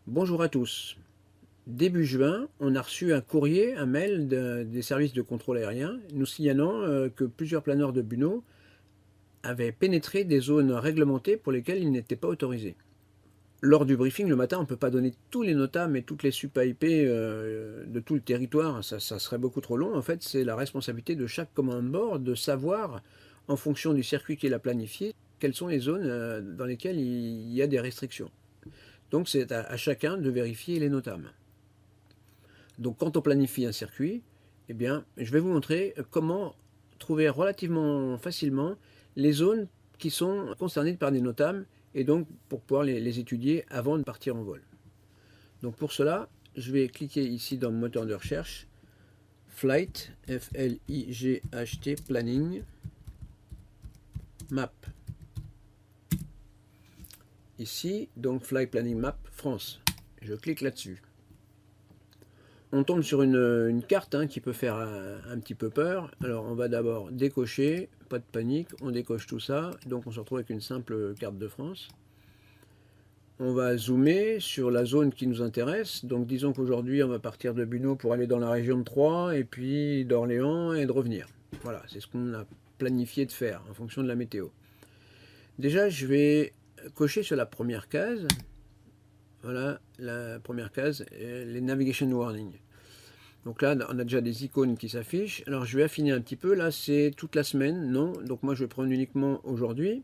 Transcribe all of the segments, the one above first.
Bonjour à tous. Début juin, on a reçu un courrier, un mail des services de contrôle aérien nous signalant que plusieurs planeurs de Buno avaient pénétré des zones réglementées pour lesquelles ils n'étaient pas autorisés. Lors du briefing le matin, on ne peut pas donner tous les NOTAM et toutes les SUP-IP de tout le territoire, ça serait beaucoup trop long. En fait, c'est la responsabilité de chaque command board de savoir, en fonction du circuit qu'il a planifié, quelles sont les zones dans lesquelles il y a des restrictions. Donc c'est à chacun de vérifier les NOTAM. Donc quand on planifie un circuit, eh bien, je vais vous montrer comment trouver relativement facilement les zones qui sont concernées par des NOTAM et donc pour pouvoir les étudier avant de partir en vol. Donc pour cela, je vais cliquer ici dans le moteur de recherche, Flight, F-L-I-G-H-T, Planning, Map. Ici, donc Flight Planning Map, France. Je clique là-dessus. On tombe sur une carte qui peut faire un petit peu peur. Alors on va d'abord décocher, pas de panique, on décoche tout ça. Donc on se retrouve avec une simple carte de France. On va zoomer sur la zone qui nous intéresse. Donc disons qu'aujourd'hui on va partir de Buno pour aller dans la région de Troyes et puis d'Orléans et de revenir. Voilà, c'est ce qu'on a planifié de faire en fonction de la météo. Déjà je vais cocher sur la première case. Voilà, la première case, les Navigation Warning. Donc là, on a déjà des icônes qui s'affichent. Alors je vais affiner un petit peu. Là, c'est toute la semaine. Non. Donc moi, je vais prendre uniquement aujourd'hui.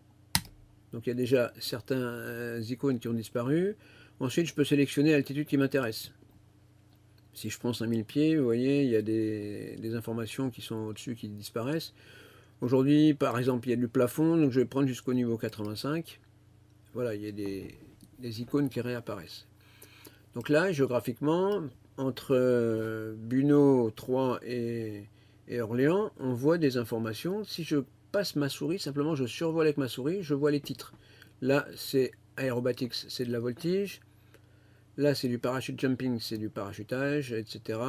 Donc il y a déjà certains icônes qui ont disparu. Ensuite, je peux sélectionner l'altitude qui m'intéresse. Si je prends 5000 pieds, vous voyez, il y a des informations qui sont au-dessus qui disparaissent. Aujourd'hui, par exemple, il y a du plafond. Donc je vais prendre jusqu'au niveau 85. Voilà, il y a des icônes qui réapparaissent. Donc là, géographiquement, entre Buno, Troyes et Orléans, on voit des informations. Si je passe ma souris, simplement je survole avec ma souris, je vois les titres. Là, c'est aérobatics, c'est de la voltige. Là, c'est du parachute jumping, c'est du parachutage, etc.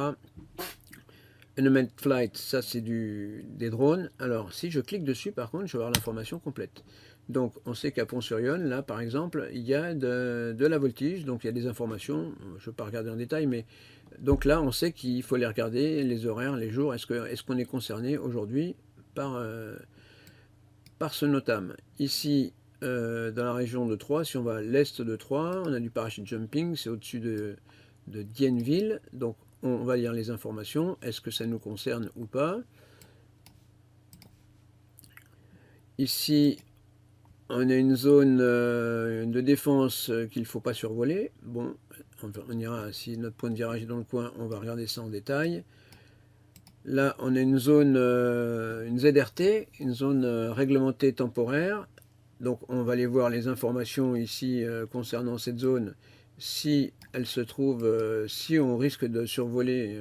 Unmanned flight, ça c'est des drones. Alors, si je clique dessus, par contre, je vais avoir l'information complète. Donc, on sait qu'à Pont-sur-Yonne, là, par exemple, il y a de la voltige. Donc, il y a des informations. Je ne vais pas regarder en détail, mais donc là, on sait qu'il faut les regarder, les horaires, les jours. Est-ce qu'on est concerné aujourd'hui par ce NOTAM? Ici, dans la région de Troyes, si on va à l'est de Troyes, on a du parachute jumping, c'est au-dessus de Dienville. Donc, on va lire les informations. Est-ce que ça nous concerne ou pas? Ici, on a une zone de défense qu'il ne faut pas survoler. Bon, on ira, si notre point de virage est dans le coin, on va regarder ça en détail. Là, on a une zone, une ZRT, une zone réglementée temporaire. Donc, on va aller voir les informations ici concernant cette zone. Si elle se trouve, si on risque de survoler,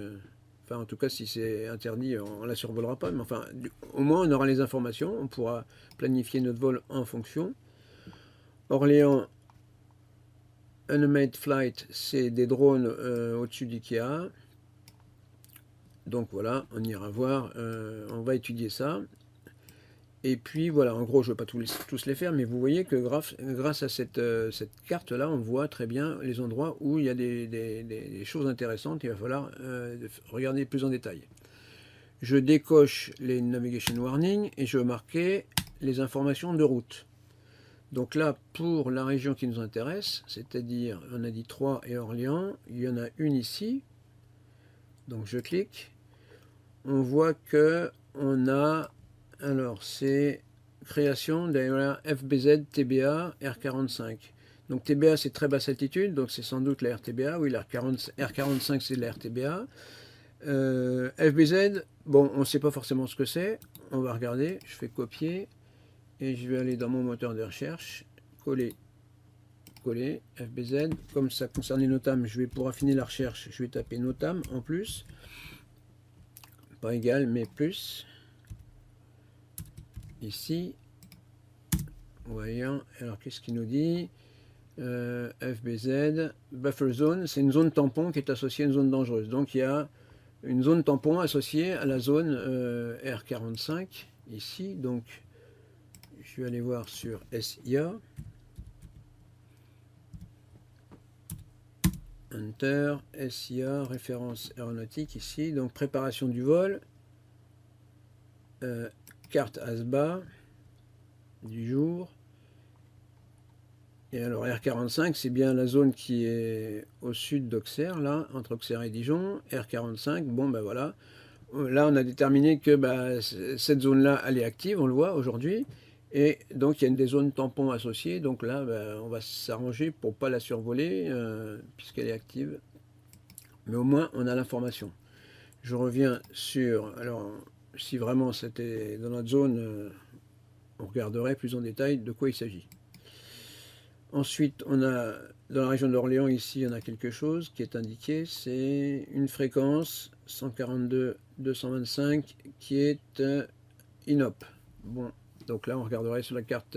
enfin, en tout cas, si c'est interdit, on ne la survolera pas. Mais enfin, au moins, on aura les informations. On pourra planifier notre vol en fonction. Orléans, Unmanned Flight, c'est des drones au-dessus d'IKEA. Donc voilà, on ira voir, on va étudier ça. Et puis voilà, en gros, je ne vais pas tous les faire, mais vous voyez que grâce à cette carte-là, on voit très bien les endroits où il y a des choses intéressantes. Il va falloir regarder plus en détail. Je décoche les Navigation Warning et je vais marquer les informations de route. Donc là, pour la région qui nous intéresse, c'est-à-dire, on a dit Troyes et Orléans, il y en a une ici. Donc je clique. On voit que on a, alors c'est création d'un FBZ TBA R45. Donc TBA c'est très basse altitude, donc c'est sans doute la RTBA. Oui, la R45 c'est de la RTBA. FBZ, bon, on ne sait pas forcément ce que c'est. On va regarder. Je fais copier et je vais aller dans mon moteur de recherche, coller, coller, FBZ. Comme ça concerne les NOTAM, je vais pour affiner la recherche, je vais taper NOTAM en plus. Pas égal, mais plus. Ici. Voyons. Alors, qu'est-ce qu'il nous dit? FBZ. Buffer zone, c'est une zone tampon qui est associée à une zone dangereuse. Donc, il y a une zone tampon associée à la zone R45. Ici. Donc, je vais aller voir sur SIA. Enter, SIA, référence aéronautique ici, donc préparation du vol, carte ASBA du jour. Et alors R45, c'est bien la zone qui est au sud d'Auxerre, là, entre Auxerre et Dijon. R45, bon ben voilà. Là, on a déterminé que cette zone-là, elle est active, on le voit aujourd'hui. Et donc, il y a des zones tampons associées. Donc là, on va s'arranger pour ne pas la survoler, puisqu'elle est active. Mais au moins, on a l'information. Je reviens sur... Alors, si vraiment c'était dans notre zone, on regarderait plus en détail de quoi il s'agit. Ensuite, on a, dans la région d'Orléans, ici, on a quelque chose qui est indiqué. C'est une fréquence 142-225 qui est INOP. Bon, donc là, on regarderait sur la carte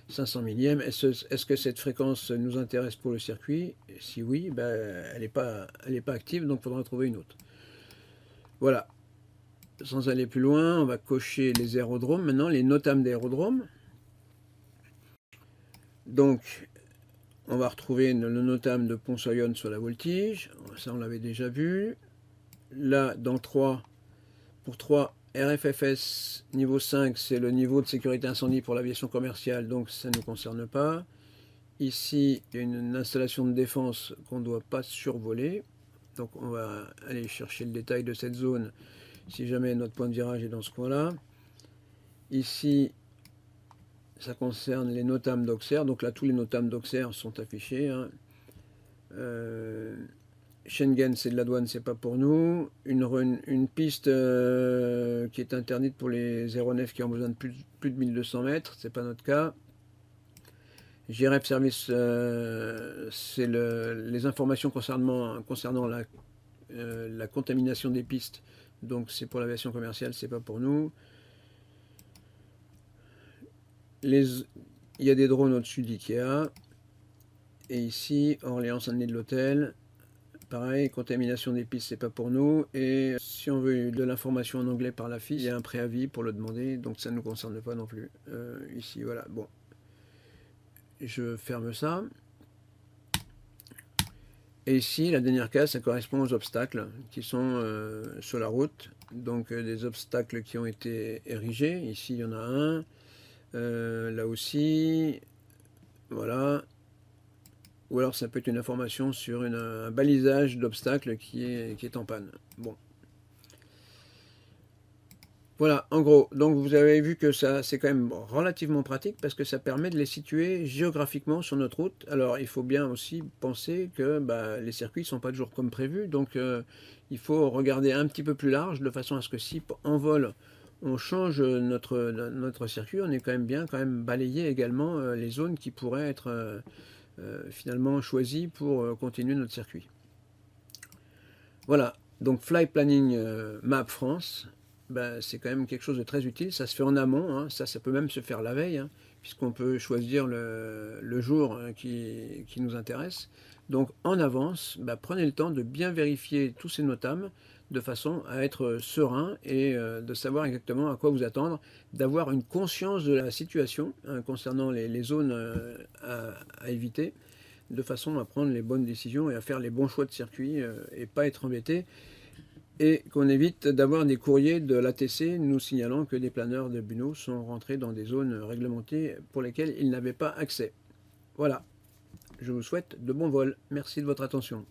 500 millième. Est-ce que cette fréquence nous intéresse pour le circuit? Si oui, elle n'est pas active, donc il faudra trouver une autre. Voilà. Sans aller plus loin, on va cocher les aérodromes. Maintenant, les NOTAM d'aérodromes. Donc, on va retrouver le NOTAM de Pont-Soyonne sur la Voltige. Ça, on l'avait déjà vu. Là, dans 3, pour 3, RFFS niveau 5, c'est le niveau de sécurité incendie pour l'aviation commerciale, donc ça ne nous concerne pas. Ici, il y a une installation de défense qu'on ne doit pas survoler. Donc, on va aller chercher le détail de cette zone si jamais notre point de virage est dans ce coin-là. Ici, ça concerne les NOTAM d'Auxerre. Donc là, tous les NOTAM d'Auxerre sont affichés. Hein. Schengen, c'est de la douane, c'est pas pour nous. Une piste qui est interdite pour les aéronefs qui ont besoin de plus de 1200 mètres, c'est pas notre cas. GRF Service, c'est les informations concernant la contamination des pistes. Donc c'est pour l'aviation commerciale, c'est pas pour nous. Il y a des drones au-dessus d'IKEA. Et ici, Orléans, Saint-Denis de l'Hôtel. Pareil, contamination des pistes, c'est pas pour nous. Et si on veut de l'information en anglais par la FIS, il y a un préavis pour le demander, donc ça ne nous concerne pas non plus. Ici, voilà, bon. Je ferme ça. Et ici, la dernière case, ça correspond aux obstacles qui sont sur la route. Donc des obstacles qui ont été érigés. Ici, il y en a un. Là aussi, voilà. Ou alors ça peut être une information sur un balisage d'obstacles qui est en panne. Bon. Voilà, en gros, donc vous avez vu que ça c'est quand même relativement pratique parce que ça permet de les situer géographiquement sur notre route. Alors il faut bien aussi penser que les circuits ne sont pas toujours comme prévu, donc il faut regarder un petit peu plus large de façon à ce que si en vol on change notre circuit, on est quand même balayé également les zones qui pourraient être finalement choisies pour continuer notre circuit. Voilà, donc Flight Planning Map France. C'est quand même quelque chose de très utile. Ça se fait en amont, hein. Ça peut même se faire la veille, hein, puisqu'on peut choisir le jour qui nous intéresse. Donc en avance, prenez le temps de bien vérifier tous ces NOTAM de façon à être serein et de savoir exactement à quoi vous attendre, d'avoir une conscience de la situation hein, concernant les zones à éviter, de façon à prendre les bonnes décisions et à faire les bons choix de circuit et pas être embêté. Et qu'on évite d'avoir des courriers de l'ATC nous signalant que des planeurs de Buneau sont rentrés dans des zones réglementées pour lesquelles ils n'avaient pas accès. Voilà, je vous souhaite de bons vols. Merci de votre attention.